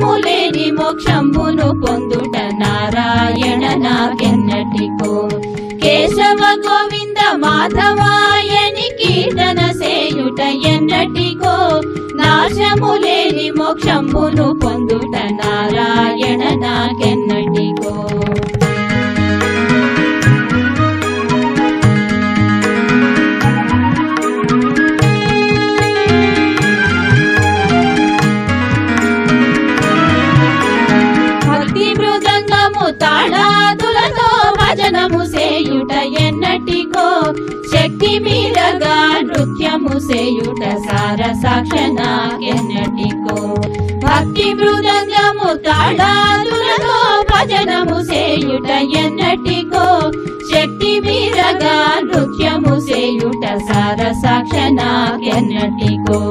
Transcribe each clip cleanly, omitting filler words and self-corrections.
నాశములేని మోక్షంబును పొందుట నారాయణ నాకెన్నటికో కేశవ గోవింద మాధవాయని కీర్తన సేయుట ఎన్నటికో నాశములేని మోక్షంబును పొందుట నారాయణ నాకెన్నటికో తాళాదులతో భజనము సేయుట ఎన్నటికో శక్తి మీరగా నృత్యము సేయుట సార సాక్షణ ఎన్నటికో భక్తి మృదంగము తాళాదులతో భజనము సేయుట ఎన్నటికో శక్తి మీరగా నృత్యము సేయుట సార సాక్షణ ఎన్నటికో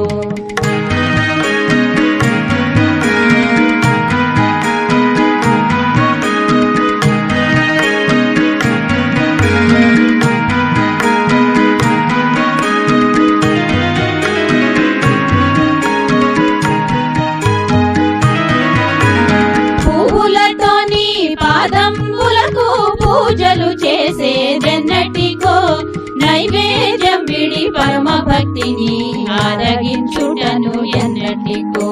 పాదంబులకు పూజలు చేసేదెన్నటికో నైవేద్యం విడి పరమ భక్తిని ఆరగించుటను ఎన్నటికో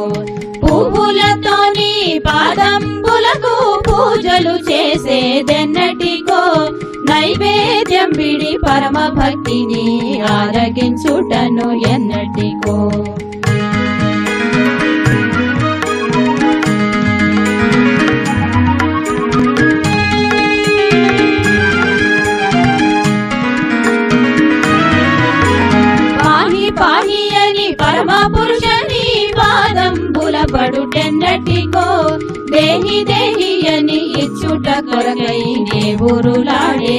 పువ్వులతోని పాదంబులకు పూజలు చేసేదెన్నటికో నైవేద్యం విడి పరమ భక్తిని ఆరగించుటను ఎన్నటికో పాహి అని పరమ పురుషని పాదంబుల పడుటెన్నటికో దేహి దేహి అని ఇచ్చుట కొరకై దేవురులాడేదెన్నటికో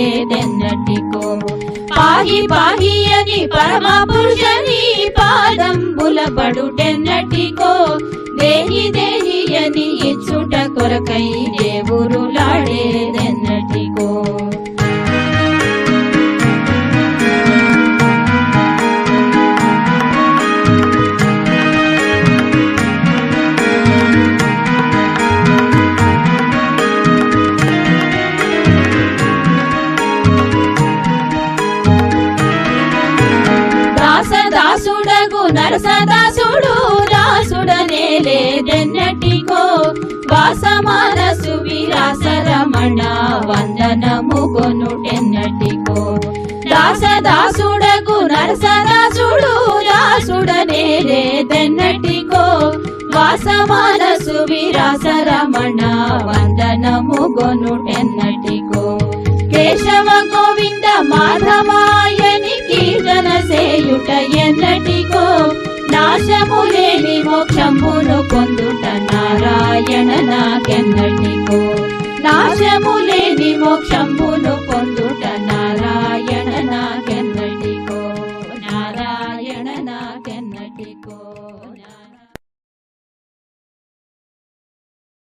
పాహి పాహి అని పరమ పురుషని పాదంబుల పడుటెన్నటికో దేహి దేహి అని ఇచ్చుట కొరకై దేవురులాడేదెన్నటికో దాసుడగు నరసదాసుడు దాసుడనే లేదెన్నటికో వాసమానసు విరాస రమణ వందనము కొనుటెన్నటికో దాసుడగు నరసదాసుడు దాసుడనే లేదెన్నటికో వాసమానసు విరాస రమణ వందనము కొనుటెన్నటికో కేశవ గోవింద మాధవాయని కీర్తన సేయుట ఎన్నటికో నాశములేని మోక్షమును పొందుట నారాయణ నాకెన్నటికో నాశములేని మోక్షమును